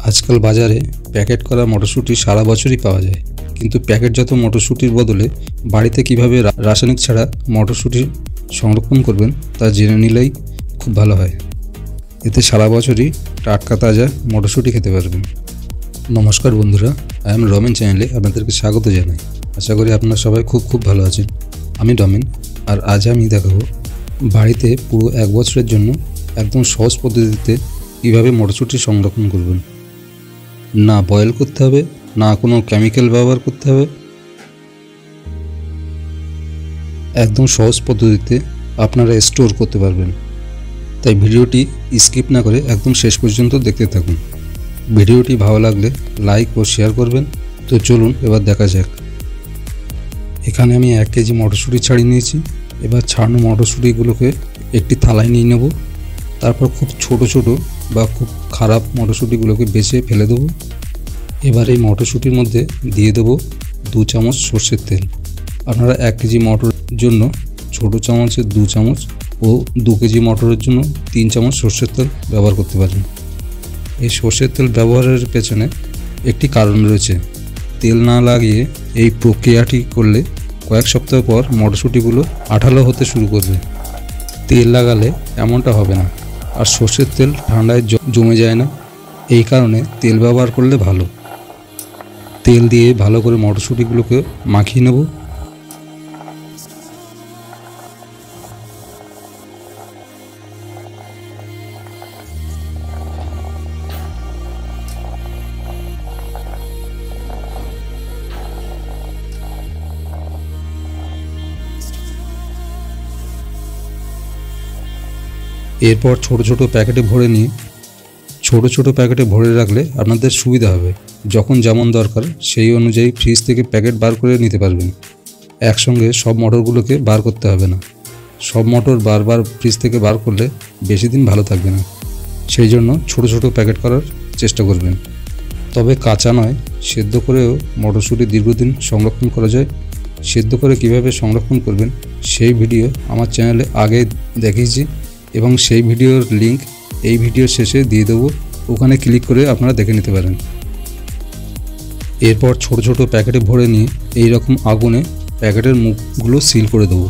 आजकल बाजारे पैकेट करा मटरशुटी सारा बछरই पाওয়া যায়, কিন্তু প্যাকেটজাত মটরশুটির বদলে বাড়িতে কিভাবে রাসায়নিক ছাড়া মটরশুটি সংরক্ষণ করবেন তা জেনে নিলেই খুব ভালো হয়। এতে সারা বছরই টাটকা তাজা মটরশুটি খেতে পারবেন। নমস্কার বন্ধুরা, আই এম রমেন চ্যানেলে আপনাদেরকে স্বাগত জানাই। আশা করি আপনারা সবাই খুব ভালো আছেন। আমি রমেন, আর আজ আমি দেখাবো বাড়িতে পুরো এক বছরের জন্য একদম সহজ পদ্ধতিতে কীভাবে মটরশুটি সংরক্ষণ করবেন। না বয়েল করতে হবে, না কোনো কেমিক্যাল ব্যবহার করতে হবে, একদম সহজ পদ্ধতিতে আপনারা স্টোর করতে পারবেন। তাই ভিডিওটি স্কিপ না করে একদম শেষ পর্যন্ত দেখতে থাকুন। ভিডিওটি ভালো লাগলে লাইক ও শেয়ার করবেন। তো চলুন এবার দেখা যাক। এখানে আমি 1 কেজি মটরশুঁটি ছাড়িয়ে নিয়েছি। এবার ছাড়ানো মটরশুঁটিগুলোকে একটি থালায় নিয়ে নেব। তারপর খুব ছোট ছোট বা খুব খারাপ মটরশুঁটিগুলোকে বেছে ফেলে দেবো। এবার এই মটরশুঁটির মধ্যে দিয়ে দেবো 2 চামচ সর্ষের তেল। আপনারা 1 কেজি মটরের জন্য ছোট চামচের 2 চামচ ও 2 কেজি মটরের জন্য 3 চামচ সর্ষের তেল ব্যবহার করতে পারেন। এই সর্ষের তেল ব্যবহারের পেছনে একটি কারণ রয়েছে। তেল না লাগিয়ে এই প্রক্রিয়াটি করলে কয়েক সপ্তাহ পর মটরশুঁটিগুলো আঠালো হতে শুরু করবে। তেল লাগালে এমনটা হবে না, আর সর্ষের তেল ঠান্ডায় জমে যায় না। এই কারণে তেল ব্যবহার করলে ভালো। তেল দিয়ে ভালো করে মটরশুঁটিগুলোকে মাখিয়ে নেব। এরপর ছোট ছোট প্যাকেটে ভরে নিয়ে ছোট প্যাকেটে ভরে রাখলে আপনাদের সুবিধা হবে। যখন যেমন দরকার সেই অনুযায়ী ফ্রিজ থেকে প্যাকেট বার করে নিতে পারবেন। একসঙ্গে সব মটরগুলোকে বার করতে হবে না। সব মটর বারবার ফ্রিজ থেকে বার করলে বেশি দিন ভালো থাকবে না। সেই জন্য ছোট ছোট প্যাকেট করার চেষ্টা করবেন। তবে কাঁচা নয়, সেদ্ধ করেও মটরশুঁটি দীর্ঘদিন সংরক্ষণ করা যায়। সেদ্ধ করে কিভাবে সংরক্ষণ করবেন সেই ভিডিও আমার চ্যানেলে আগে দেখিয়েছি, এবং সেই ভিডিওর লিংক এই ভিডিওর শেষে দিয়ে দেবো। ওখানে ক্লিক করে আপনারা দেখে নিতে পারেন। এরপর ছোট ছোট প্যাকেটে ভরে নিয়ে এই রকম আগুনে প্যাকেটের মুখগুলো সিল করে দেবো।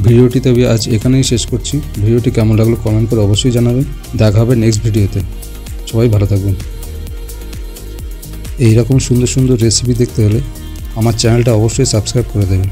ভিডিওটি তবে আজ এখানেই শেষ করছি। ভিডিওটি কেমন লাগলো কমেন্ট করে অবশ্যই জানাবেন। দেখা হবে নেক্সট ভিডিওতে। সবাই ভালো থাকবেন। এই রকম সুন্দর সুন্দর রেসিপি দেখতে হলে আমার চ্যানেলটা অবশ্যই সাবস্ক্রাইব করে দেবেন।